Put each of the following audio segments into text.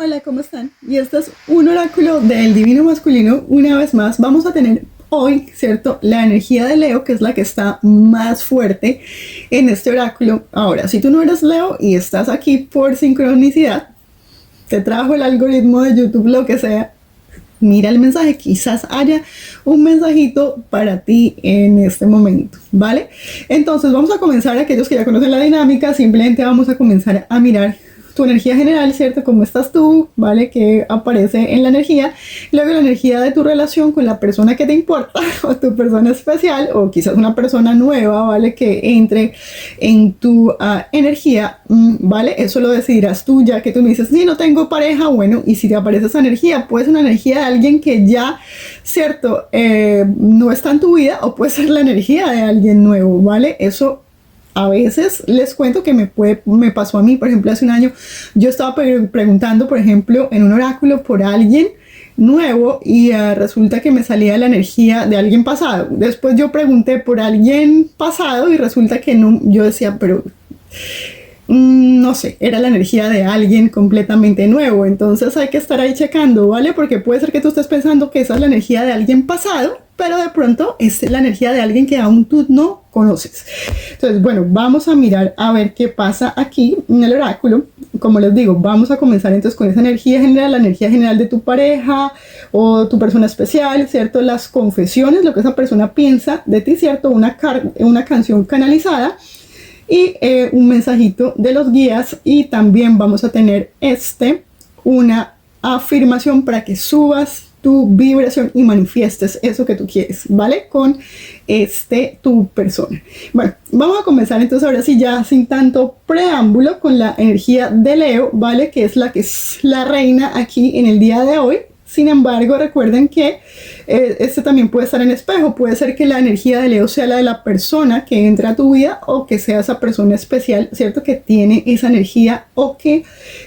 Hola, ¿cómo están? Y este es un oráculo del divino masculino. Una vez más, vamos a tener hoy, ¿cierto? La energía de Leo, que es la que está más fuerte en este oráculo. Ahora, si tú no eres Leo y estás aquí por sincronicidad, te trajo el algoritmo de YouTube, lo que sea, mira el mensaje, quizás haya un mensajito para ti en este momento, ¿vale? Entonces vamos a comenzar, aquellos que ya conocen la dinámica, simplemente vamos a comenzar a mirar tu energía general, ¿cierto? ¿Cómo estás tú? ¿Vale? Que aparece en la energía. Luego la energía de tu relación con la persona que te importa, o tu persona especial, o quizás una persona nueva, ¿vale? Que entre en tu energía, ¿vale? Eso lo decidirás tú, ya que tú me dices, sí, no tengo pareja, bueno, y si te aparece esa energía, puede ser una energía de alguien que ya, ¿cierto? No está en tu vida, o puede ser la energía de alguien nuevo, ¿vale? Eso a veces les cuento que me pasó a mí. Por ejemplo, hace un año yo estaba preguntando, por ejemplo, en un oráculo por alguien nuevo y resulta que me salía la energía de alguien pasado. Después yo pregunté por alguien pasado y resulta que no. Yo decía, pero no sé, era la energía de alguien completamente nuevo. Entonces hay que estar ahí checando, ¿vale? Porque puede ser que tú estés pensando que esa es la energía de alguien pasado, pero de pronto es la energía de alguien que aún tú no conoces. Entonces, bueno, vamos a mirar a ver qué pasa aquí en el oráculo. Como les digo, vamos a comenzar entonces con esa energía general, la energía general de tu pareja o tu persona especial, ¿cierto? Las confesiones, lo que esa persona piensa de ti, ¿cierto? Una canción canalizada y un mensajito de los guías, y también vamos a tener una afirmación para que subas tu vibración y manifiestes eso que tú quieres, ¿vale? Con tu persona. Bueno, vamos a comenzar entonces ahora sí, ya sin tanto preámbulo, con la energía de Leo, ¿vale? Que es la reina aquí en el día de hoy. Sin embargo, recuerden que también puede estar en espejo. Puede ser que la energía de Leo sea la de la persona que entra a tu vida, o que sea esa persona especial, ¿cierto? Que tiene esa energía, o que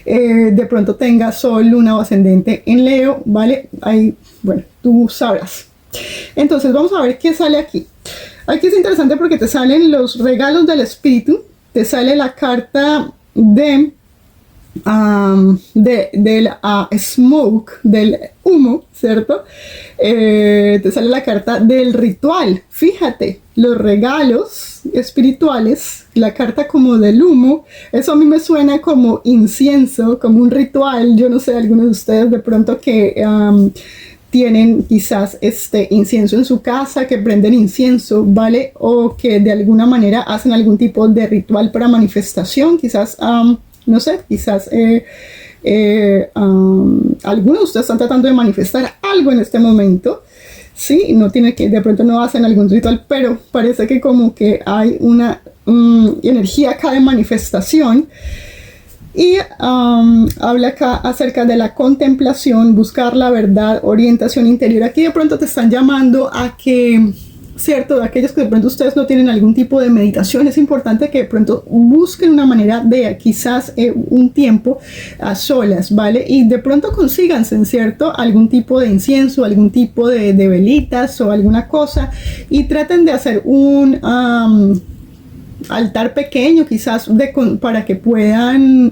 de pronto tenga sol, luna o ascendente en Leo, ¿vale? Ahí, bueno, tú sabrás. Entonces, vamos a ver qué sale aquí. Aquí es interesante porque te salen los regalos del espíritu, te sale la carta del smoke, del humo, ¿cierto? Te sale la carta del ritual. Fíjate, los regalos espirituales, la carta como del humo, eso a mí me suena como incienso, como un ritual. Yo no sé, algunos de ustedes de pronto que tienen quizás incienso en su casa, que prenden incienso, ¿vale? O que de alguna manera hacen algún tipo de ritual para manifestación, quizás no sé, quizás algunos de ustedes están tratando de manifestar algo en este momento, sí, no tiene que, de pronto no hacen algún ritual, pero parece que como que hay una energía acá de manifestación. Y habla acá acerca de la contemplación, buscar la verdad, orientación interior. Aquí de pronto te están llamando a que, ¿cierto? De aquellos que de pronto ustedes no tienen algún tipo de meditación, es importante que de pronto busquen una manera de quizás un tiempo a solas, ¿vale? Y de pronto consíganse, ¿cierto? Algún tipo de incienso, algún tipo de velitas o alguna cosa, y traten de hacer un altar pequeño quizás para que puedan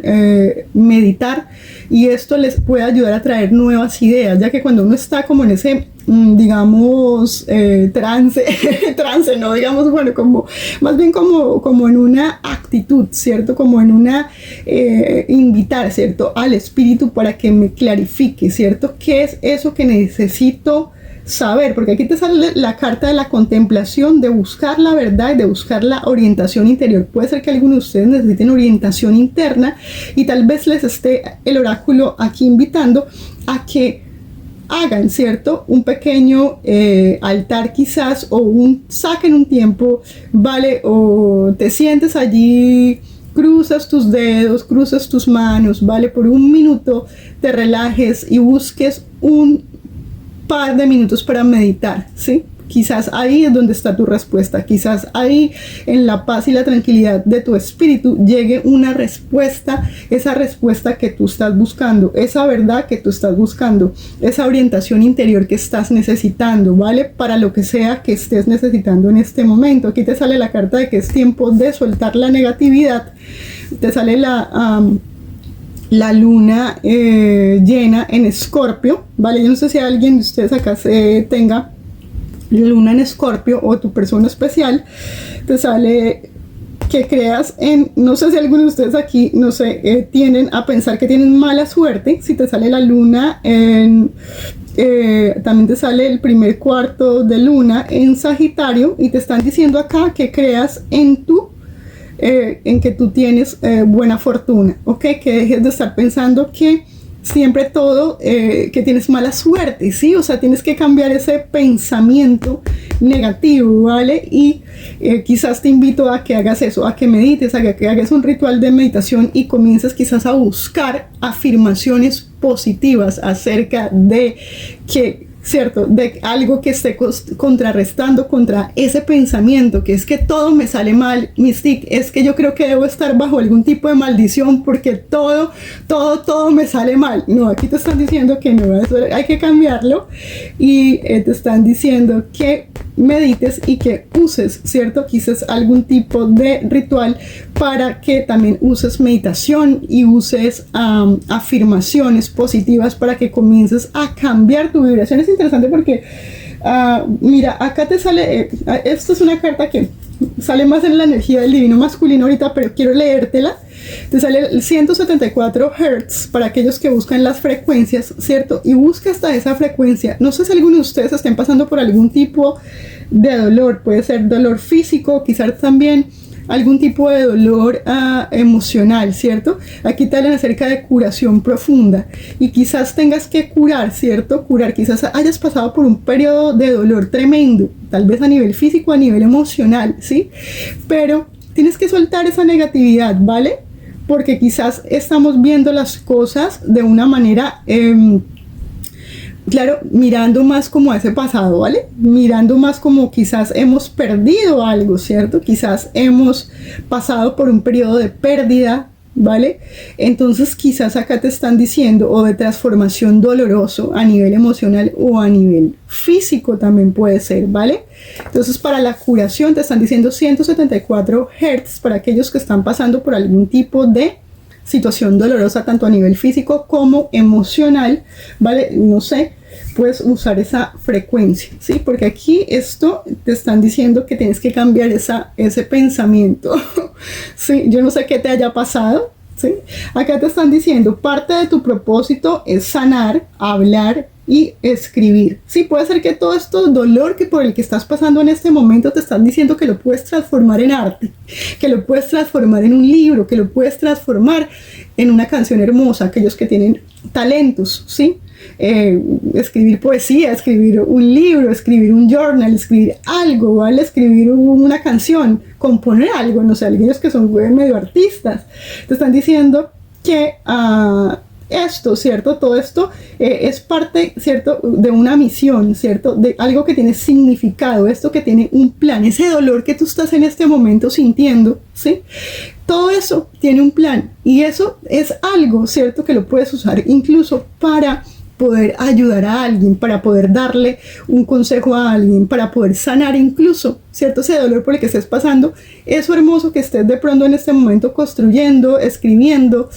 meditar, y esto les puede ayudar a traer nuevas ideas, ya que cuando uno está como en ese digamos trance no digamos, bueno, como más bien como en una actitud, ¿cierto? Como en una invitar, ¿cierto? Al espíritu para que me clarifique, ¿cierto? ¿Qué es eso que necesito saber? Porque aquí te sale la carta de la contemplación, de buscar la verdad y de buscar la orientación interior. Puede ser que algunos de ustedes necesiten orientación interna, y tal vez les esté el oráculo aquí invitando a que hagan, ¿cierto? Un pequeño altar quizás, o saquen un tiempo, ¿vale? O te sientes allí, cruzas tus dedos, cruzas tus manos, ¿vale? Por un minuto te relajes y busques un par de minutos para meditar, ¿sí? Quizás ahí es donde está tu respuesta, quizás ahí en la paz y la tranquilidad de tu espíritu llegue una respuesta, esa respuesta que tú estás buscando, esa verdad que tú estás buscando, esa orientación interior que estás necesitando, ¿vale? Para lo que sea que estés necesitando en este momento. Aquí te sale la carta de que es tiempo de soltar la negatividad, te sale la luna llena en Escorpio, ¿vale? Yo no sé si alguien de ustedes acá tenga luna en Escorpio o tu persona especial, te sale que creas en, no sé si algunos de ustedes aquí, no sé, tienden a pensar que tienen mala suerte. Si te sale la luna en, también te sale el primer cuarto de luna en Sagitario y te están diciendo acá que creas en en que tú tienes buena fortuna, ¿ok? Que dejes de estar pensando que siempre todo, que tienes mala suerte, ¿sí? O sea, tienes que cambiar ese pensamiento negativo, ¿vale? Y quizás te invito a que hagas eso, a que medites, a que hagas un ritual de meditación y comiences quizás a buscar afirmaciones positivas acerca de que, ¿cierto? De algo que esté contrarrestando contra ese pensamiento, que es que todo me sale mal, Mystique, es que yo creo que debo estar bajo algún tipo de maldición porque todo me sale mal. No, aquí te están diciendo que no, eso hay que cambiarlo y te están diciendo que medites y que uses, ¿cierto? Quizás algún tipo de ritual para que también uses meditación y uses afirmaciones positivas para que comiences a cambiar tu vibración. Es interesante porque, mira, acá te sale, esto es una carta que sale más en la energía del divino masculino ahorita, pero quiero leértela. Te sale el 174 Hz para aquellos que buscan las frecuencias, ¿cierto? Y busca hasta esa frecuencia. No sé si alguno de ustedes estén pasando por algún tipo de dolor, puede ser dolor físico, quizás también algún tipo de dolor emocional, ¿cierto? Aquí te hablan acerca de curación profunda y quizás tengas que curar, ¿cierto? Curar, quizás hayas pasado por un periodo de dolor tremendo, tal vez a nivel físico, a nivel emocional, ¿sí? Pero tienes que soltar esa negatividad, ¿vale? Porque quizás estamos viendo las cosas de una manera, claro, mirando más como a ese pasado, ¿vale? Mirando más como quizás hemos perdido algo, ¿cierto? Quizás hemos pasado por un periodo de pérdida, ¿vale? Entonces quizás acá te están diciendo o de transformación doloroso a nivel emocional o a nivel físico también puede ser, ¿vale? Entonces para la curación te están diciendo 174 Hz para aquellos que están pasando por algún tipo de situación dolorosa tanto a nivel físico como emocional, ¿vale? No sé, puedes usar esa frecuencia, ¿sí? Porque aquí esto te están diciendo que tienes que cambiar ese pensamiento, ¿sí? Yo no sé qué te haya pasado, ¿sí? Acá te están diciendo, parte de tu propósito es sanar, hablar y escribir. Sí, puede ser que todo esto dolor que por el que estás pasando en este momento te están diciendo que lo puedes transformar en arte, que lo puedes transformar en un libro, que lo puedes transformar en una canción hermosa, aquellos que tienen talentos, ¿sí? Escribir poesía, escribir un libro, escribir un journal, escribir algo, ¿vale? Escribir una canción, componer algo, no sé, aquellos que son medio artistas, te están diciendo que esto, ¿cierto? Todo esto es parte, ¿cierto? De una misión, ¿cierto? De algo que tiene significado, esto que tiene un plan, ese dolor que tú estás en este momento sintiendo, ¿sí? Todo eso tiene un plan y eso es algo, ¿cierto? Que lo puedes usar incluso para poder ayudar a alguien, para poder darle un consejo a alguien, para poder sanar incluso, ¿cierto? Ese dolor por el que estés pasando. Eso hermoso que estés de pronto en este momento construyendo, escribiendo,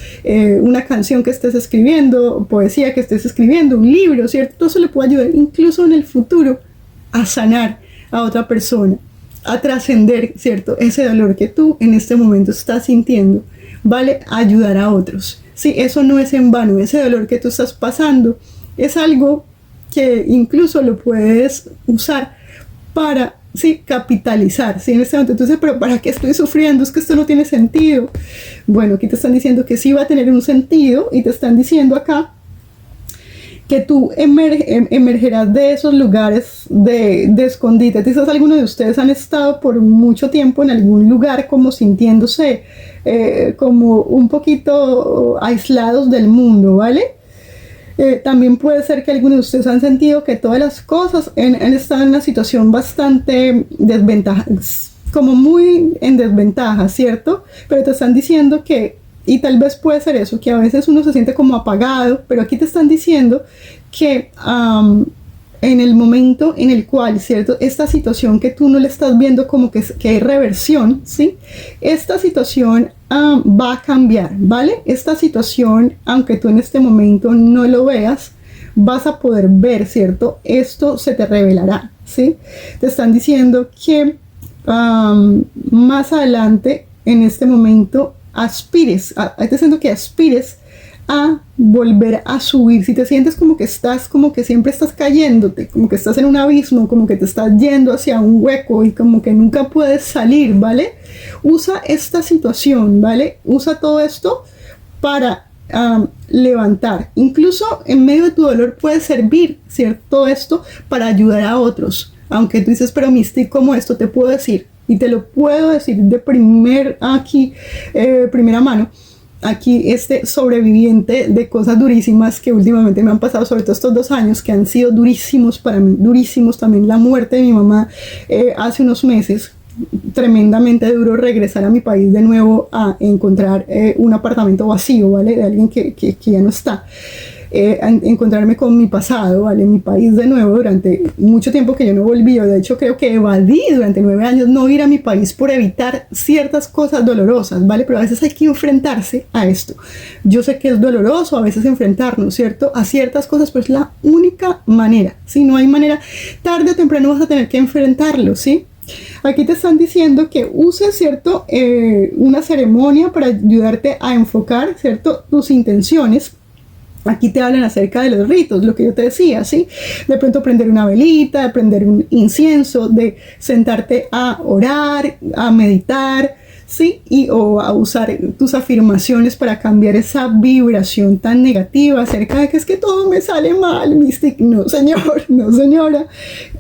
una canción que estés escribiendo, poesía que estés escribiendo, un libro, ¿cierto? Todo eso le puede ayudar incluso en el futuro a sanar a otra persona, a trascender, ¿cierto? Ese dolor que tú en este momento estás sintiendo, ¿vale? A ayudar a otros. Sí, eso no es en vano, ese dolor que tú estás pasando es algo que incluso lo puedes usar para, sí, capitalizar, ¿sí? En este momento. Entonces, pero ¿para qué estoy sufriendo? Es que esto no tiene sentido. Bueno, aquí te están diciendo que sí va a tener un sentido y te están diciendo acá que tú emergerás de esos lugares de escondite. Quizás algunos de ustedes han estado por mucho tiempo en algún lugar como sintiéndose como un poquito aislados del mundo, ¿vale? También puede ser que algunos de ustedes han sentido que todas las cosas han estado en una situación bastante desventaja, como muy en desventaja, ¿cierto? Pero te están diciendo que, y tal vez puede ser eso, que a veces uno se siente como apagado, pero aquí te están diciendo que en el momento en el cual, ¿cierto? Esta situación que tú no le estás viendo como que hay reversión, ¿sí? Esta situación va a cambiar, ¿vale? Esta situación, aunque tú en este momento no lo veas, vas a poder ver, ¿cierto? Esto se te revelará, ¿sí? Te están diciendo que más adelante, en este momento, aspires, te diciendo que aspires a volver a subir. Si te sientes como que estás, como que siempre estás cayéndote, como que estás en un abismo, como que te estás yendo hacia un hueco y como que nunca puedes salir, ¿vale? Usa esta situación, ¿vale? Usa todo esto para levantar. Incluso en medio de tu dolor puede servir, ¿cierto? Todo esto para ayudar a otros. Aunque tú dices, pero Misty, ¿cómo esto? Te puedo decir, y te lo puedo decir de primera mano, aquí este sobreviviente de cosas durísimas que últimamente me han pasado, sobre todo estos 2 años que han sido durísimos para mí, durísimos. También la muerte de mi mamá hace unos meses, tremendamente duro regresar a mi país de nuevo a encontrar un apartamento vacío, ¿vale? De alguien que ya no está. Encontrarme con mi pasado, ¿vale? Mi país de nuevo durante mucho tiempo que yo no volví. De hecho, creo que evadí durante 9 años no ir a mi país por evitar ciertas cosas dolorosas, ¿vale? Pero a veces hay que enfrentarse a esto. Yo sé que es doloroso a veces enfrentarnos, ¿cierto? A ciertas cosas, pero es la única manera. Si no hay manera, tarde o temprano vas a tener que enfrentarlo, ¿sí? Aquí te están diciendo que uses, ¿cierto? Una ceremonia para ayudarte a enfocar, ¿cierto? Tus intenciones. Aquí te hablan acerca de los ritos, lo que yo te decía, ¿sí? De pronto prender una velita, de prender un incienso, de sentarte a orar, a meditar, ¿sí? O a usar tus afirmaciones para cambiar esa vibración tan negativa acerca de que es que todo me sale mal, Mystic. No, señor, no, señora.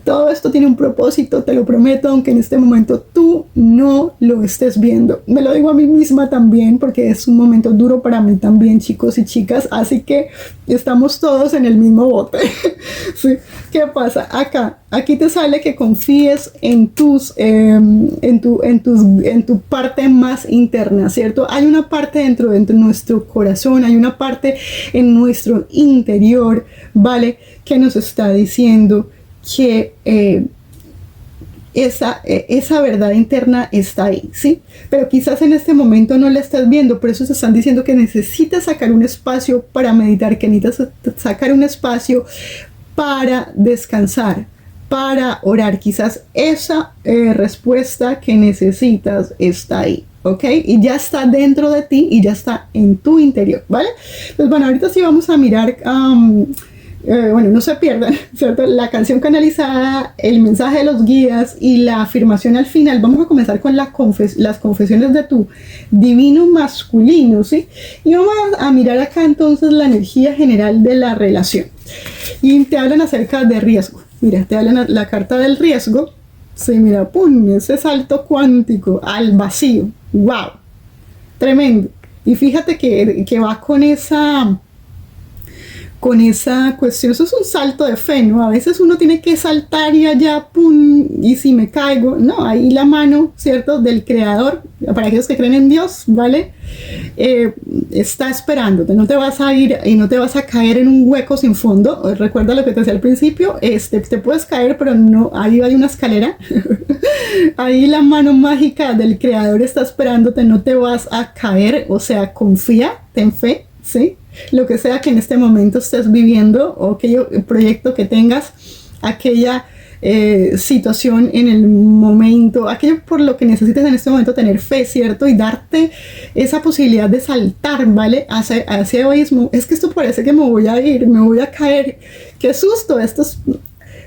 Todo esto tiene un propósito, te lo prometo, aunque en este momento tú no lo estés viendo. Me lo digo a mí misma también, porque es un momento duro para mí también, chicos y chicas, así que estamos todos en el mismo bote. ¿Sí? ¿Qué pasa? Aquí te sale que confíes en tu parte más interna, ¿cierto? Hay una parte dentro de nuestro corazón, hay una parte en nuestro interior, ¿vale? Que nos está diciendo que esa verdad interna está ahí, ¿sí? Pero quizás en este momento no la estás viendo, por eso te están diciendo que necesitas sacar un espacio para meditar, que necesitas sacar un espacio para descansar, para orar. Quizás esa respuesta que necesitas está ahí, ¿ok? Y ya está dentro de ti y ya está en tu interior, ¿vale? Pues bueno, ahorita sí vamos a mirar... bueno, no se pierdan, ¿cierto? La canción canalizada, el mensaje de los guías y la afirmación al final. Vamos a comenzar con las confesiones de tu divino masculino, ¿sí? Y vamos a mirar acá entonces la energía general de la relación. Y te hablan acerca de riesgo. Mira, te hablan la carta del riesgo. Sí, mira, ¡pum! Ese salto cuántico al vacío. ¡Wow! Tremendo. Y fíjate que va con esa cuestión. Eso es un salto de fe, ¿no? A veces uno tiene que saltar y allá, pum, y si me caigo, no, ahí la mano, ¿cierto? Del creador, para aquellos que creen en Dios, ¿vale? Está esperándote, no te vas a ir y no te vas a caer en un hueco sin fondo. Recuerda lo que te decía al principio, te puedes caer, pero no, ahí hay una escalera. Ahí la mano mágica del creador está esperándote, no te vas a caer, o sea, confía, ten fe, ¿sí? Lo que sea que en este momento estés viviendo o aquello proyecto que tengas, aquella situación en el momento, aquello por lo que necesites en este momento tener fe, ¿cierto? Y darte esa posibilidad de saltar, ¿vale? Hacia egoísmo. Es que esto parece que me voy a ir, me voy a caer. ¡Qué susto! Esto es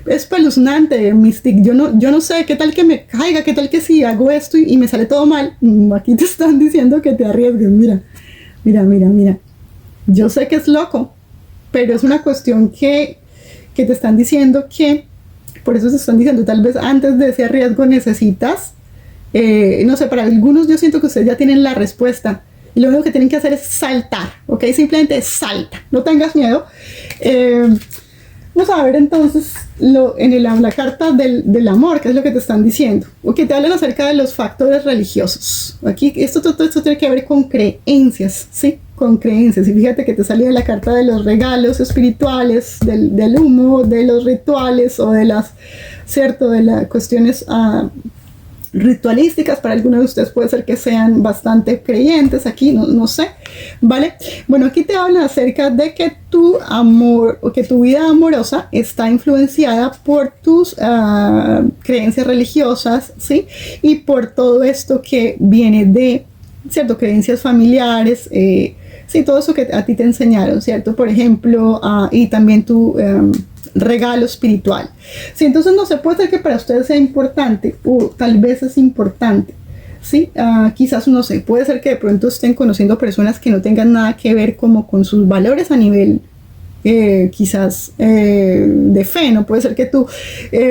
espeluznante, Mystic. Yo no sé, qué tal que me caiga, qué tal que si hago esto y me sale todo mal. Aquí te están diciendo que te arriesgues. Mira. Yo sé que es loco, pero es una cuestión que te están diciendo que, por eso se están diciendo, tal vez antes de ese riesgo necesitas, no sé, para algunos yo siento que ustedes ya tienen la respuesta y lo único que tienen que hacer es saltar, ¿ok? Simplemente salta, no tengas miedo. Vamos a ver entonces la carta del amor, qué es lo que te están diciendo. O que te hablan acerca de los factores religiosos. Aquí esto tiene que ver con creencias, ¿sí? Con creencias. Y fíjate que te salía la carta de los regalos espirituales, del humo, de los rituales o de las, ¿cierto? De las cuestiones ritualísticas. Para algunos de ustedes puede ser que sean bastante creyentes, aquí no sé, ¿vale? Bueno, aquí te hablan acerca de que tu amor o que tu vida amorosa está influenciada por tus creencias religiosas, ¿sí? Y por todo esto que viene de, ¿cierto? Creencias familiares, sí, todo eso que a ti te enseñaron, ¿cierto? Por ejemplo, y también tu regalo espiritual. Sí, entonces no se puede ser que para ustedes sea importante, o tal vez es importante, ¿sí? Quizás no sé, puede ser que de pronto estén conociendo personas que no tengan nada que ver como con sus valores a nivel quizás de fe, no puede ser que tú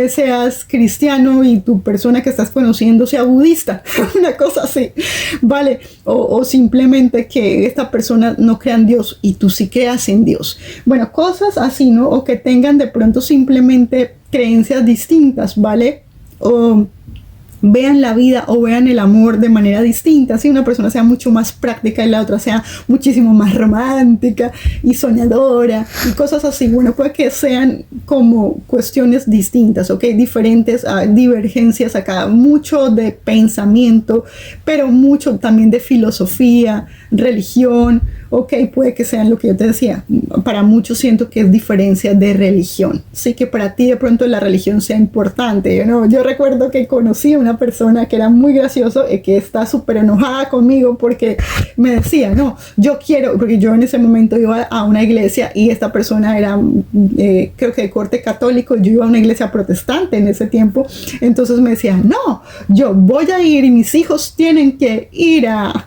seas cristiano y tu persona que estás conociendo sea budista, una cosa así, ¿vale? O simplemente que esta persona no crea en Dios y tú sí creas en Dios. Bueno, cosas así, ¿no? O que tengan de pronto simplemente creencias distintas, ¿vale? O vean la vida o vean el amor de manera distinta, si una persona sea mucho más práctica y la otra sea muchísimo más romántica y soñadora y cosas así. Bueno, puede que sean como cuestiones distintas, ¿ok? Diferentes divergencias acá, mucho de pensamiento, pero mucho también de filosofía, religión, ok, puede que sean lo que yo te decía. Para muchos siento que es diferencia de religión, sí, que para ti de pronto la religión sea importante. Yo recuerdo que conocí a una persona que era muy gracioso, que está súper enojada conmigo porque me decía, no, yo quiero, porque yo en ese momento iba a una iglesia y esta persona era creo que de corte católico, yo iba a una iglesia protestante en ese tiempo, entonces me decía, no, yo voy a ir y mis hijos tienen que ir a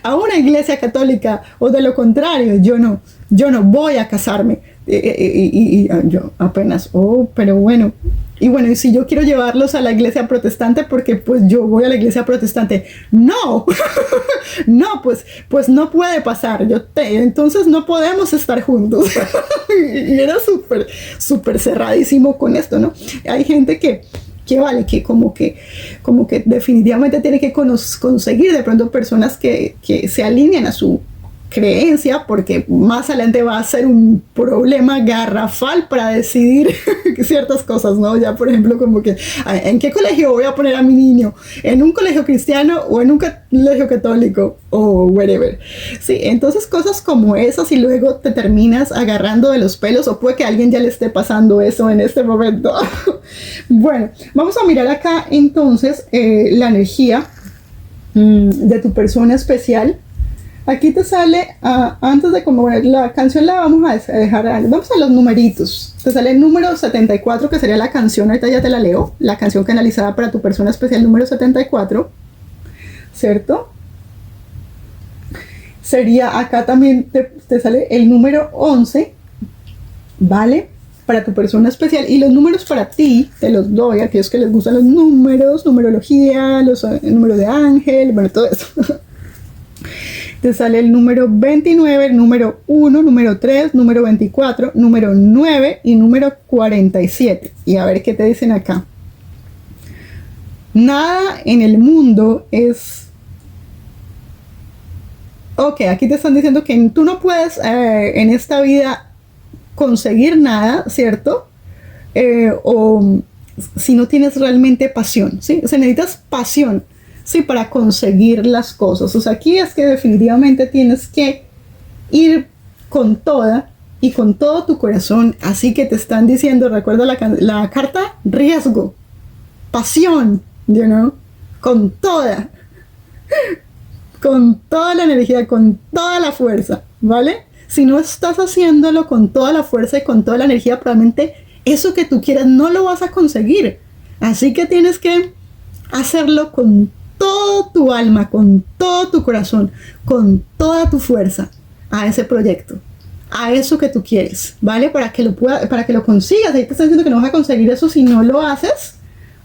una iglesia católica, o de lo contrario, yo no voy a casarme. Y yo apenas, pero bueno, y si yo quiero llevarlos a la iglesia protestante, porque pues yo voy a la iglesia protestante, no, no, pues no puede pasar, entonces no podemos estar juntos. Y era súper cerradísimo con esto, ¿no? Hay gente que vale, que como que definitivamente tiene que conseguir de pronto personas que se alineen a su creencia, porque más adelante va a ser un problema garrafal para decidir ciertas cosas, ¿no? Ya, por ejemplo, como que ¿en qué colegio voy a poner a mi niño? ¿En un colegio cristiano o en un colegio católico? O whatever. Sí, entonces cosas como esas, y luego te terminas agarrando de los pelos, o puede que a alguien ya le esté pasando eso en este momento. Bueno, vamos a mirar acá entonces la energía de tu persona especial. Aquí te sale, antes de como la canción la vamos a dejar, vamos a los numeritos. Te sale el número 74, que sería la canción, ahorita ya te la leo, la canción canalizada para tu persona especial número 74, ¿cierto? Sería, acá también te sale el número 11, ¿vale? Para tu persona especial. Y los números para ti, te los doy a aquellos que les gustan los números, numerología, los números de ángel, bueno, todo eso. Te sale el número 29, el número 1, número 3, número 24, número 9 y número 47. Y a ver qué te dicen acá. Nada en el mundo es... Ok, aquí te están diciendo que tú no puedes en esta vida conseguir nada, ¿cierto? O si no tienes realmente pasión, ¿sí? O sea, necesitas pasión, sí, para conseguir las cosas. O sea, aquí es que definitivamente tienes que ir con toda y con todo tu corazón. Así que te están diciendo, recuerda la carta, riesgo, pasión, con toda la energía, con toda la fuerza, ¿vale? Si no estás haciéndolo con toda la fuerza y con toda la energía, probablemente eso que tú quieras no lo vas a conseguir. Así que tienes que hacerlo con todo tu alma, con todo tu corazón, con toda tu fuerza a ese proyecto, a eso que tú quieres, ¿vale? Para que lo consigas. Ahí te están diciendo que no vas a conseguir eso si no lo haces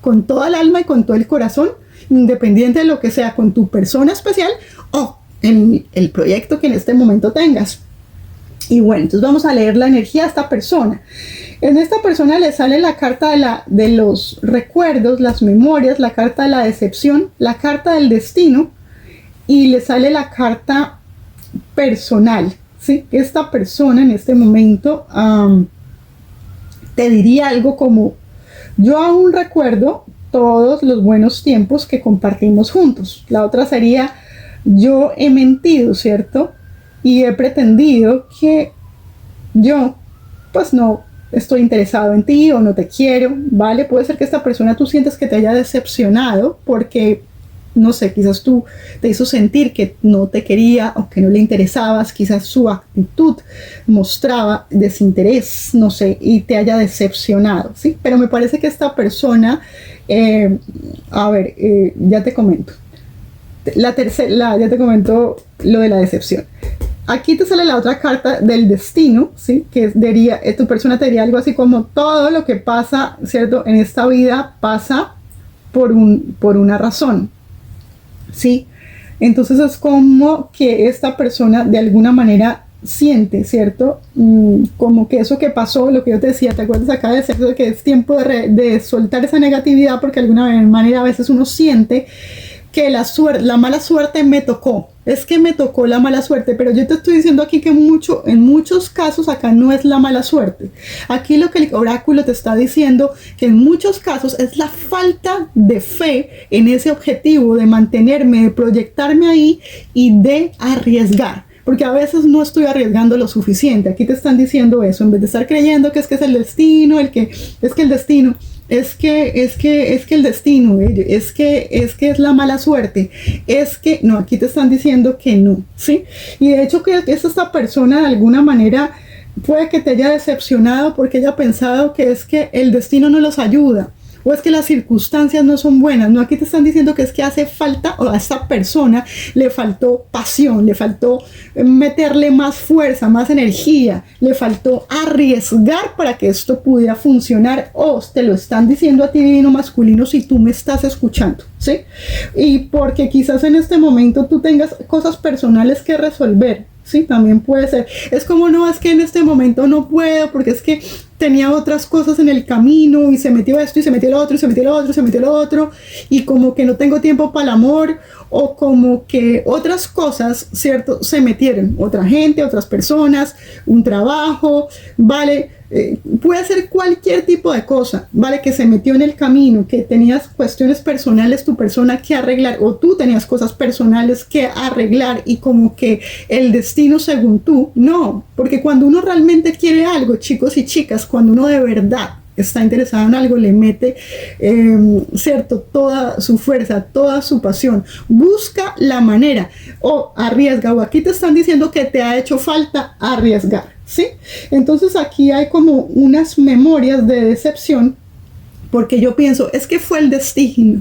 con toda el alma y con todo el corazón, independiente de lo que sea, con tu persona especial o en el proyecto que en este momento tengas. Y bueno, entonces vamos a leer la energía de esta persona. En esta persona le sale la carta de los recuerdos, las memorias, la carta de la decepción, la carta del destino y le sale la carta personal. ¿Sí? Esta persona en este momento te diría algo como: yo aún recuerdo todos los buenos tiempos que compartimos juntos. La otra sería: yo he mentido, ¿cierto? Y he pretendido que yo pues no estoy interesado en ti o no te quiero, ¿vale? Puede ser que esta persona tú sientes que te haya decepcionado porque, no sé, quizás tú te hizo sentir que no te quería o que no le interesabas, quizás su actitud mostraba desinterés, no sé, y te haya decepcionado, ¿sí? Pero me parece que esta persona, ya te comento. Ya te comento lo de la decepción. Aquí te sale la otra carta del destino, ¿sí? Que diría, tu persona te diría algo así como: todo lo que pasa, ¿cierto? En esta vida pasa por una razón, ¿sí? Entonces es como que esta persona de alguna manera siente, ¿cierto? Como que eso que pasó, lo que yo te decía, ¿te acuerdas acá de cierto? Que es tiempo de soltar esa negatividad, porque de alguna manera a veces uno siente que la mala suerte me tocó. Es que me tocó la mala suerte, pero yo te estoy diciendo aquí que en muchos casos acá no es la mala suerte. Aquí lo que el oráculo te está diciendo, que en muchos casos es la falta de fe en ese objetivo, de mantenerme, de proyectarme ahí y de arriesgar. Porque a veces no estoy arriesgando lo suficiente. Aquí te están diciendo eso, en vez de estar creyendo que es el destino, es que el destino, es que el destino, es que es la mala suerte, no, aquí te están diciendo que no, ¿sí? Y de hecho que es esta persona de alguna manera puede que te haya decepcionado porque haya pensado que es que el destino no los ayuda, o es que las circunstancias no son buenas. No, aquí te están diciendo que es que hace falta, o a esta persona le faltó pasión, le faltó meterle más fuerza, más energía, le faltó arriesgar para que esto pudiera funcionar, o te lo están diciendo a ti, divino masculino, si tú me estás escuchando, ¿sí? Y porque quizás en este momento tú tengas cosas personales que resolver, ¿sí? También puede ser. Es como: no, es que en este momento no puedo porque es que tenía otras cosas en el camino y se metió esto y se metió lo otro y se metió lo otro y se metió lo otro, y como que no tengo tiempo para el amor, o como que otras cosas, ¿cierto? Se metieron, otra gente, otras personas, un trabajo, ¿vale? Puede ser cualquier tipo de cosa, ¿vale? Que se metió en el camino, que tenías cuestiones personales tu persona que arreglar, o tú tenías cosas personales que arreglar, y como que el destino según tú, no, porque cuando uno realmente quiere algo, chicos y chicas, cuando uno de verdad está interesado en algo, le mete, ¿cierto? Toda su fuerza, toda su pasión, busca la manera, o arriesga, o aquí te están diciendo que te ha hecho falta arriesgar, ¿sí? Entonces aquí hay como unas memorias de decepción, porque yo pienso, es que fue el destino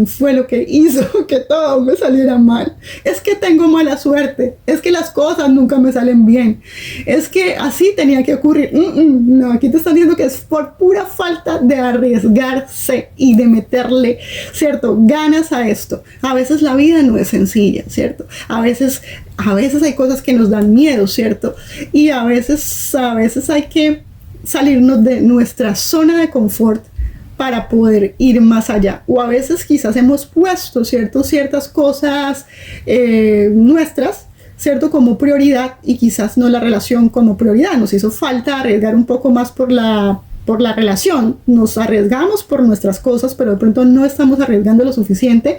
fue lo que hizo que todo me saliera mal, es que tengo mala suerte, es que las cosas nunca me salen bien, es que así tenía que ocurrir. No, aquí te están diciendo que es por pura falta de arriesgarse y de meterle, ¿cierto?, ganas a esto. A veces la vida no es sencilla, ¿cierto? A veces hay cosas que nos dan miedo, ¿cierto? Y a veces hay que salirnos de nuestra zona de confort para poder ir más allá, o a veces quizás hemos puesto, ¿cierto?, ciertas cosas nuestras, ¿cierto?, como prioridad, y quizás no la relación como prioridad. Nos hizo falta arriesgar un poco más por la relación, nos arriesgamos por nuestras cosas, pero de pronto no estamos arriesgando lo suficiente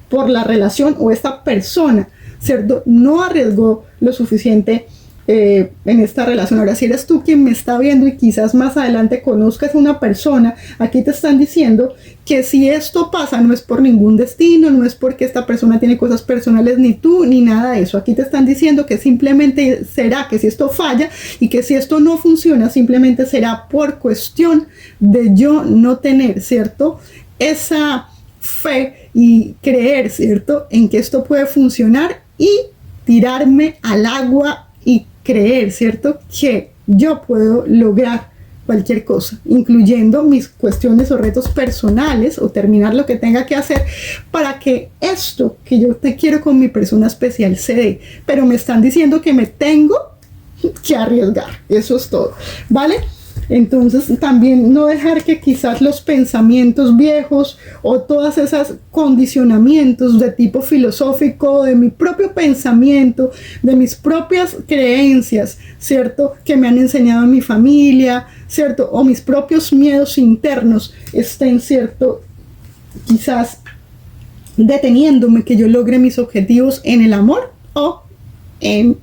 por la relación, o esta persona, ¿cierto?, no arriesgó lo suficiente en esta relación. Ahora, si eres tú quien me está viendo y quizás más adelante conozcas a una persona, aquí te están diciendo que si esto pasa no es por ningún destino, no es porque esta persona tiene cosas personales, ni tú, ni nada de eso. Aquí te están diciendo que simplemente será que si esto falla y que si esto no funciona, simplemente será por cuestión de yo no tener, ¿cierto?, esa fe y creer, ¿cierto?, en que esto puede funcionar, y tirarme al agua y creer, ¿cierto?, que yo puedo lograr cualquier cosa, incluyendo mis cuestiones o retos personales, o terminar lo que tenga que hacer para que esto que yo te quiero con mi persona especial se dé. Pero me están diciendo que me tengo que arriesgar. Eso es todo, ¿vale? Entonces también no dejar que quizás los pensamientos viejos o todas esas condicionamientos de tipo filosófico, de mi propio pensamiento, de mis propias creencias, ¿cierto? Que me han enseñado en mi familia, ¿cierto? O mis propios miedos internos estén, ¿cierto? Quizás deteniéndome que yo logre mis objetivos en el amor o en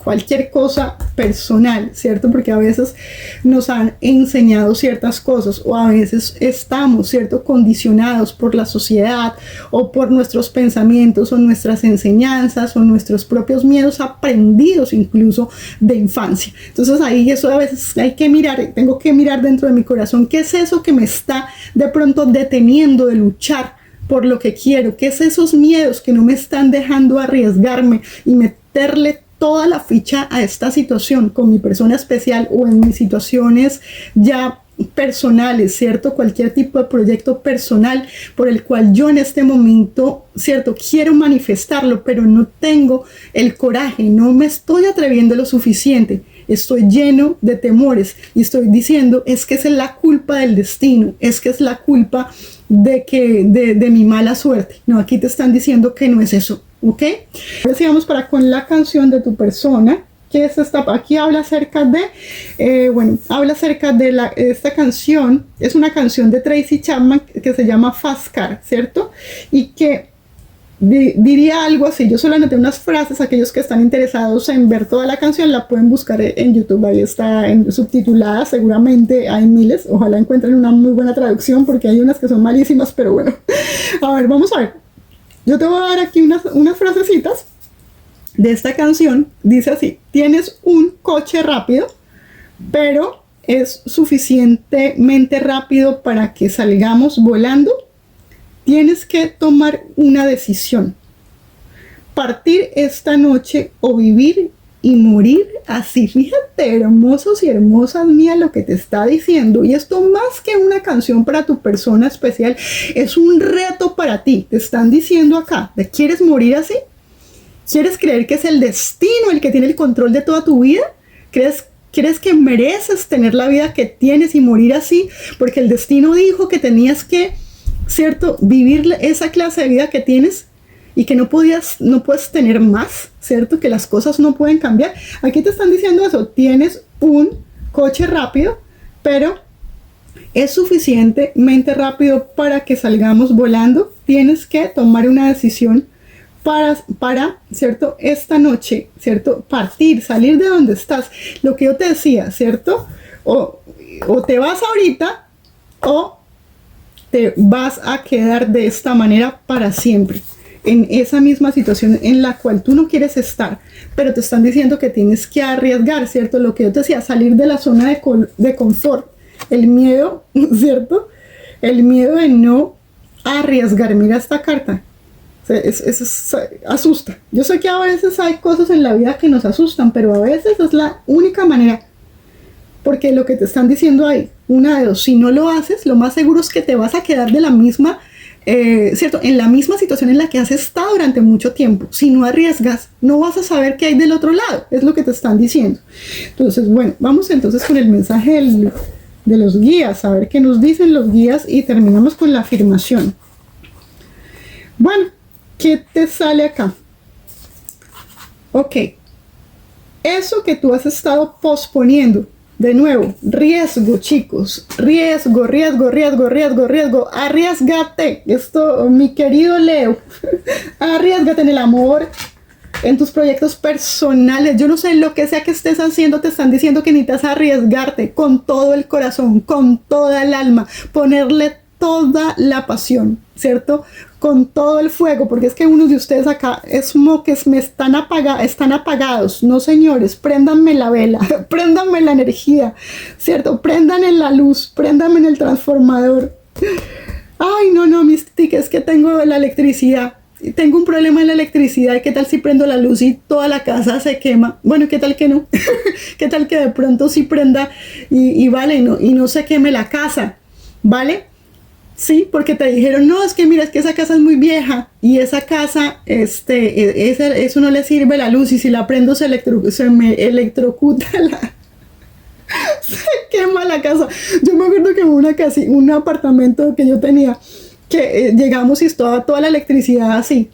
cualquier cosa personal, ¿cierto? Porque a veces nos han enseñado ciertas cosas o a veces estamos, ¿cierto? Condicionados por la sociedad o por nuestros pensamientos o nuestras enseñanzas o nuestros propios miedos aprendidos incluso de infancia. Entonces ahí eso a veces hay que mirar, tengo que mirar dentro de mi corazón, ¿qué es eso que me está de pronto deteniendo de luchar por lo que quiero? ¿Qué es esos miedos que no me están dejando arriesgarme y meterle toda la ficha a esta situación con mi persona especial o en mis situaciones ya personales, ¿cierto? Cualquier tipo de proyecto personal por el cual yo en este momento, ¿cierto? Quiero manifestarlo, pero no tengo el coraje, no me estoy atreviendo lo suficiente. Estoy lleno de temores y estoy diciendo, es que es la culpa del destino, es que es la culpa de mi mala suerte. No, aquí te están diciendo que no es eso, ¿ok? Ahora sigamos para con la canción de tu persona, que es esta. Aquí habla acerca de, habla acerca de esta canción. Es una canción de Tracy Chapman que se llama Fast Car, ¿cierto? Y que diría algo así. Yo solo anoté unas frases. Aquellos que están interesados en ver toda la canción la pueden buscar en YouTube, ahí está subtitulada, seguramente hay miles, ojalá encuentren una muy buena traducción porque hay unas que son malísimas, pero bueno. A ver, vamos a ver, yo te voy a dar aquí unas frasecitas de esta canción. Dice así: tienes un coche rápido, pero es suficientemente rápido para que salgamos volando. Tienes que tomar una decisión: partir esta noche o vivir y morir así. Fíjate, hermosos y hermosas mías, lo que te está diciendo. Y esto, más que una canción para tu persona especial, es un reto para ti. Te están diciendo acá, ¿quieres morir así? ¿Quieres creer que es el destino el que tiene el control de toda tu vida? ¿Crees que mereces tener la vida que tienes y morir así? Porque el destino dijo que tenías que, ¿cierto?, vivir esa clase de vida que tienes y que no puedes tener más, ¿cierto? Que las cosas no pueden cambiar. Aquí te están diciendo eso: tienes un coche rápido, pero es suficientemente rápido para que salgamos volando. Tienes que tomar una decisión para, ¿cierto?, esta noche, ¿cierto?, partir, salir de donde estás. Lo que yo te decía, ¿cierto? O te vas ahorita o te vas a quedar de esta manera para siempre, en esa misma situación en la cual tú no quieres estar, pero te están diciendo que tienes que arriesgar, ¿cierto? Lo que yo te decía, salir de la zona de confort, el miedo, ¿cierto? El miedo de no arriesgar. Mira esta carta, asusta. Yo sé que a veces hay cosas en la vida que nos asustan, pero a veces es la única manera. Porque lo que te están diciendo ahí, una de dos: si no lo haces, lo más seguro es que te vas a quedar de la misma, ¿cierto?, en la misma situación en la que has estado durante mucho tiempo. Si no arriesgas, no vas a saber qué hay del otro lado, es lo que te están diciendo. Entonces, bueno, vamos entonces con el mensaje de los guías, a ver qué nos dicen los guías, y terminamos con la afirmación. Bueno, ¿qué te sale acá? Ok, eso que tú has estado posponiendo. De nuevo, riesgo, chicos, riesgo, arriesgate. Esto, mi querido Leo, arriesgate en el amor, en tus proyectos personales. Yo no sé, lo que sea que estés haciendo, te están diciendo que necesitas arriesgarte con todo el corazón, con toda el alma, ponerle toda la pasión, ¿cierto? Con todo el fuego, porque es que unos de ustedes acá es como que están apagados. No, señores, préndanme la vela, préndanme la energía, ¿cierto? Prendan en la luz, préndanme en el transformador. Ay, no, mis tickets, que tengo la electricidad. Tengo un problema en la electricidad. ¿Qué tal si prendo la luz y toda la casa se quema? Bueno, ¿qué tal que no? ¿Qué tal que de pronto sí prenda y no se queme la casa? ¿Vale? Sí, porque te dijeron, no, es que mira, es que esa casa es muy vieja y esa casa, eso no le sirve la luz y si la prendo se me electrocuta se quema la casa. Yo me acuerdo que un apartamento que yo tenía, que llegamos y estaba toda la electricidad así.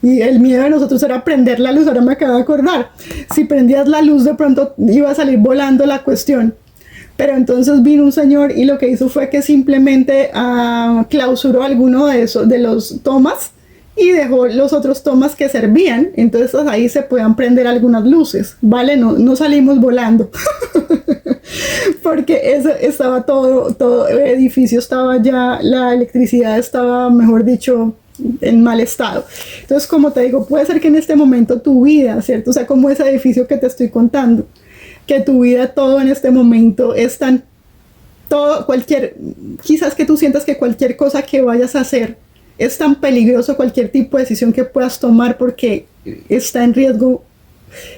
Y el miedo de nosotros era prender la luz, ahora me acabo de acordar. Si prendías la luz de pronto iba a salir volando la cuestión. Pero entonces vino un señor y lo que hizo fue que simplemente clausuró alguno de los tomas y dejó los otros tomas que servían. Entonces ahí se podían prender algunas luces, ¿vale? No salimos volando. Porque eso estaba todo el edificio estaba ya, la electricidad estaba, mejor dicho, en mal estado. Entonces, como te digo, puede ser que en este momento tu vida, ¿cierto? O sea, como ese edificio que te estoy contando, que tu vida, todo en este momento es tan, quizás que tú sientas que cualquier cosa que vayas a hacer es tan peligroso, cualquier tipo de decisión que puedas tomar porque está en riesgo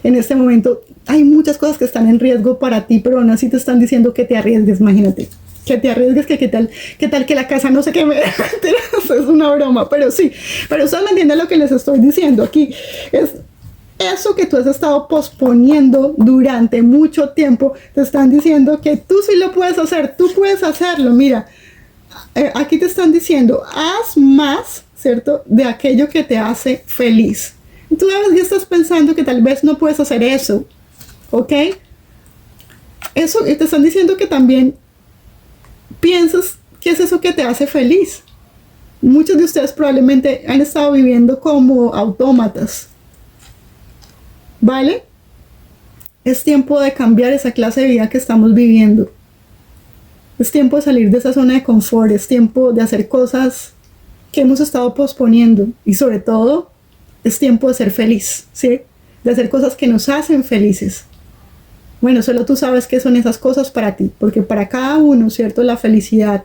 en este momento. Hay muchas cosas que están en riesgo para ti, pero aún así te están diciendo que te arriesgues, imagínate. Que te arriesgues, que qué tal que la casa no se queme. Es una broma, pero sí. Pero ustedes me entienden lo que les estoy diciendo aquí. Es eso que tú has estado posponiendo durante mucho tiempo, te están diciendo que tú sí lo puedes hacer, tú puedes hacerlo. Mira, aquí te están diciendo, haz más, ¿cierto? De aquello que te hace feliz. Tú ya estás pensando que tal vez no puedes hacer eso, ¿ok? Eso, y te están diciendo que también piensas qué es eso que te hace feliz. Muchos de ustedes probablemente han estado viviendo como autómatas, ¿vale? Es tiempo de cambiar esa clase de vida que estamos viviendo. Es tiempo de salir de esa zona de confort, es tiempo de hacer cosas que hemos estado posponiendo y sobre todo es tiempo de ser feliz, ¿sí? De hacer cosas que nos hacen felices. Bueno, solo tú sabes qué son esas cosas para ti, porque para cada uno, ¿cierto? La felicidad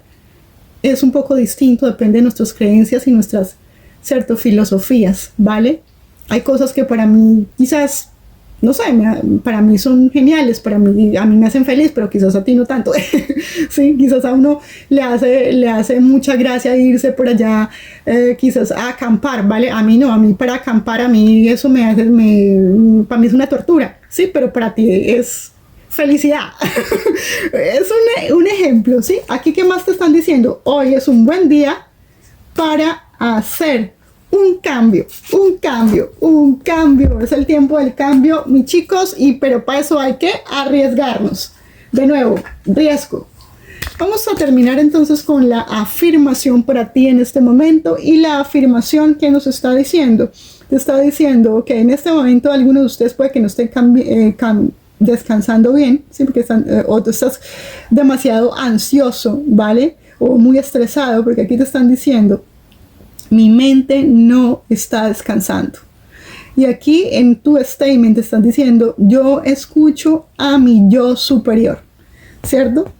es un poco distinto, depende de nuestras creencias y nuestras, ¿cierto? Filosofías, ¿vale? Hay cosas que para mí quizás, no sé, para mí son geniales, a mí me hacen feliz, pero quizás a ti no tanto. Sí, quizás a uno le hace mucha gracia irse por allá, quizás a acampar, ¿vale? A mí no, a mí para acampar, a mí eso para mí es una tortura, sí, pero para ti es felicidad. Es un ejemplo, ¿sí? Aquí, ¿qué más te están diciendo? Hoy es un buen día para hacer un cambio. Es el tiempo del cambio, mis chicos, pero para eso hay que arriesgarnos. De nuevo, riesgo. Vamos a terminar entonces con la afirmación para ti en este momento y la afirmación que nos está diciendo. Te está diciendo que en este momento algunos de ustedes puede que no estén descansando bien, ¿sí? Porque o tú estás demasiado ansioso, ¿vale? O muy estresado, porque aquí te están diciendo, mi mente no está descansando. Y aquí en tu statement te están diciendo, yo escucho a mi yo superior, ¿cierto?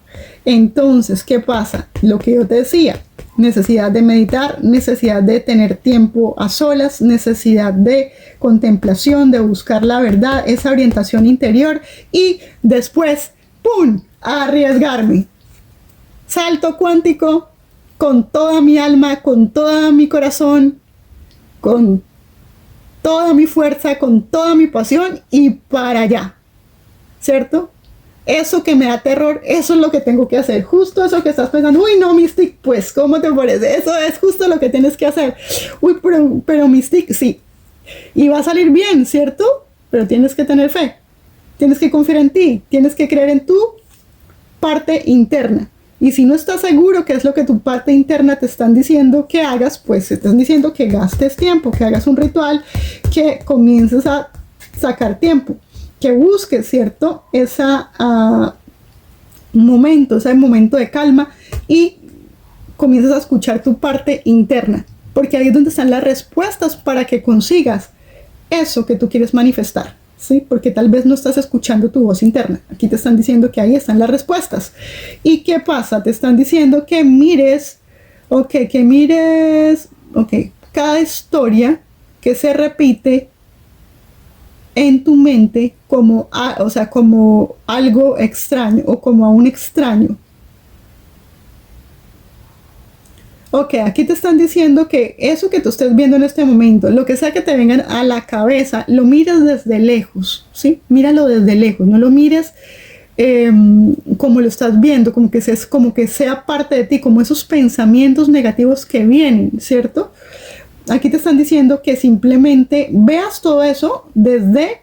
Entonces, ¿qué pasa? Lo que yo te decía, necesidad de meditar, necesidad de tener tiempo a solas, necesidad de contemplación, de buscar la verdad, esa orientación interior y después, ¡pum!, a arriesgarme. Salto cuántico con toda mi alma, con todo mi corazón, con toda mi fuerza, con toda mi pasión y para allá, ¿cierto? Eso que me da terror, eso es lo que tengo que hacer. Justo eso que estás pensando, uy, no, Mystic, pues, ¿cómo te parece? Eso es justo lo que tienes que hacer. Uy, pero Mystic, sí. Y va a salir bien, ¿cierto? Pero tienes que tener fe. Tienes que confiar en ti. Tienes que creer en tu parte interna. Y si no estás seguro qué es lo que tu parte interna te están diciendo que hagas, pues te están diciendo que gastes tiempo, que hagas un ritual, que comiences a sacar tiempo, que busques, ¿cierto? Ese momento de calma y comiences a escuchar tu parte interna, porque ahí es donde están las respuestas para que consigas eso que tú quieres manifestar, ¿sí? Porque tal vez no estás escuchando tu voz interna. Aquí te están diciendo que ahí están las respuestas. ¿Y qué pasa? Te están diciendo que mires, cada historia que se repite en tu mente como algo extraño o como a un extraño. Ok, aquí te están diciendo que eso que tú estés viendo en este momento, lo que sea que te vengan a la cabeza, lo mires desde lejos, ¿sí? Míralo desde lejos, no lo mires como lo estás viendo, como que sea parte de ti, como esos pensamientos negativos que vienen, ¿cierto? Aquí te están diciendo que simplemente veas todo eso desde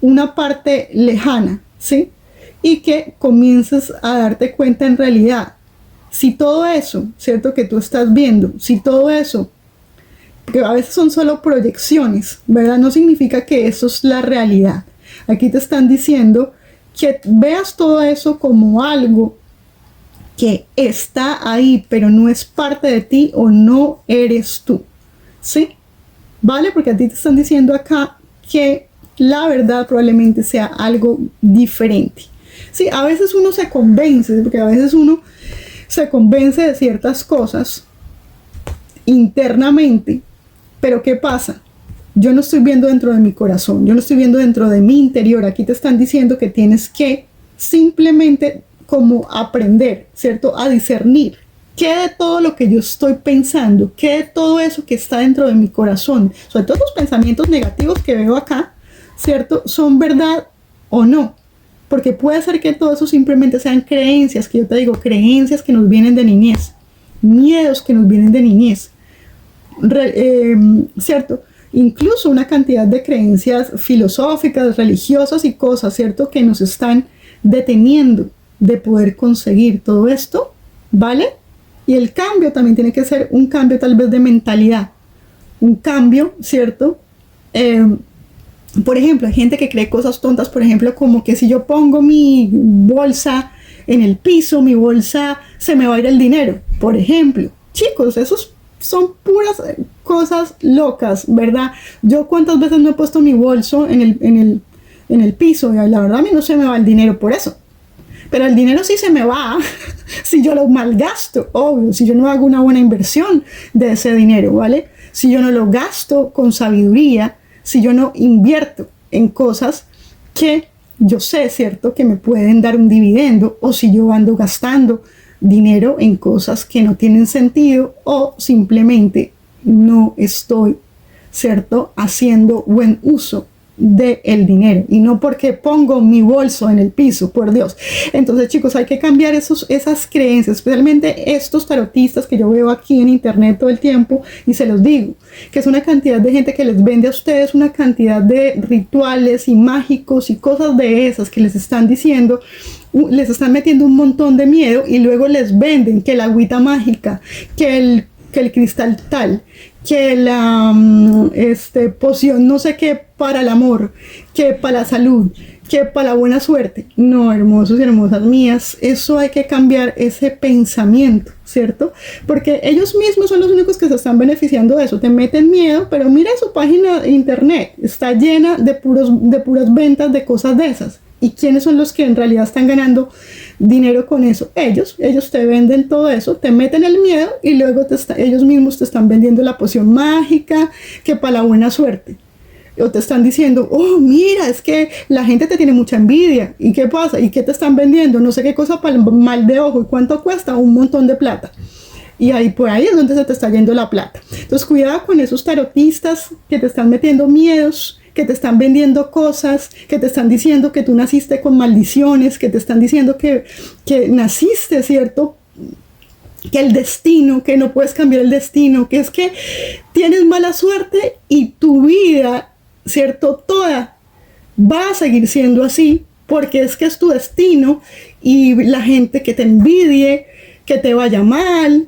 una parte lejana, ¿sí? Y que comiences a darte cuenta en realidad. Si todo eso, ¿cierto? Que tú estás viendo, si todo eso, que a veces son solo proyecciones, ¿verdad? No significa que eso es la realidad. Aquí te están diciendo que veas todo eso como algo que está ahí, pero no es parte de ti o no eres tú, ¿sí? ¿Vale? Porque a ti te están diciendo acá que la verdad probablemente sea algo diferente. Sí, a veces uno se convence, porque a veces uno se convence de ciertas cosas internamente, pero ¿qué pasa? Yo no estoy viendo dentro de mi corazón, yo no estoy viendo dentro de mi interior. Aquí te están diciendo que tienes que simplemente como aprender, ¿cierto? A discernir qué de todo lo que yo estoy pensando, qué de todo eso que está dentro de mi corazón, sobre todo los pensamientos negativos que veo acá, ¿cierto? ¿Son verdad o no? Porque puede ser que todo eso simplemente sean creencias, que yo te digo, creencias que nos vienen de niñez, miedos que nos vienen de niñez, ¿cierto? Incluso una cantidad de creencias filosóficas, religiosas y cosas, ¿cierto? Que nos están deteniendo de poder conseguir todo esto, ¿vale? Y el cambio también tiene que ser un cambio tal vez de mentalidad, un cambio, ¿cierto? Por ejemplo, hay gente que cree cosas tontas, por ejemplo, como que si yo pongo mi bolsa en el piso, mi bolsa se me va a ir el dinero, por ejemplo. Chicos, esos son puras cosas locas, ¿verdad? Yo cuántas veces no he puesto mi bolso en el piso y la verdad a mí no se me va el dinero por eso. Pero el dinero sí se me va si yo lo malgasto, obvio, si yo no hago una buena inversión de ese dinero, ¿vale? Si yo no lo gasto con sabiduría, si yo no invierto en cosas que yo sé, ¿cierto?, que me pueden dar un dividendo, o si yo ando gastando dinero en cosas que no tienen sentido, o simplemente no estoy, ¿cierto?, haciendo buen uso del dinero, y no porque pongo mi bolso en el piso, por Dios. Entonces, chicos, hay que cambiar esas creencias, especialmente estos tarotistas que yo veo aquí en internet todo el tiempo, y se los digo, que es una cantidad de gente que les vende a ustedes una cantidad de rituales y mágicos y cosas de esas que les están diciendo, les están metiendo un montón de miedo, y luego les venden que la agüita mágica, que el cristal tal, que la poción no sé qué para el amor, que para la salud, que para la buena suerte. No, hermosos y hermosas mías, eso hay que cambiar ese pensamiento, ¿cierto? Porque ellos mismos son los únicos que se están beneficiando de eso. Te meten miedo, pero mira su página de internet, está llena de puras ventas de cosas de esas. ¿Y quiénes son los que en realidad están ganando dinero con eso? Ellos te venden todo eso, te meten el miedo, y luego ellos mismos te están vendiendo la poción mágica, que para la buena suerte. O te están diciendo, oh, mira, es que la gente te tiene mucha envidia. ¿Y qué pasa? ¿Y qué te están vendiendo? No sé qué cosa para el mal de ojo. ¿Y cuánto cuesta? Un montón de plata. Y por ahí es donde se te está yendo la plata. Entonces, cuidado con esos tarotistas que te están metiendo miedos, que te están vendiendo cosas, que te están diciendo que tú naciste con maldiciones, que te están diciendo que naciste, ¿cierto?, que el destino, que no puedes cambiar el destino, que es que tienes mala suerte y tu vida, ¿cierto?, toda va a seguir siendo así, porque es que es tu destino, y la gente que te envidie, que te vaya mal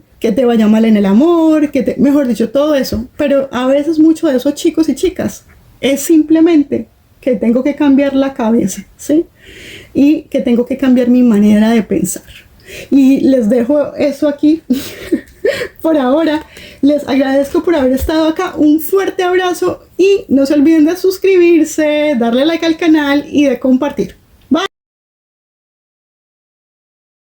en el amor, mejor dicho, todo eso. Pero a veces mucho de eso, chicos y chicas, es simplemente que tengo que cambiar la cabeza, ¿sí? Y que tengo que cambiar mi manera de pensar. Y les dejo eso aquí por ahora. Les agradezco por haber estado acá. Un fuerte abrazo, y no se olviden de suscribirse, darle like al canal y de compartir.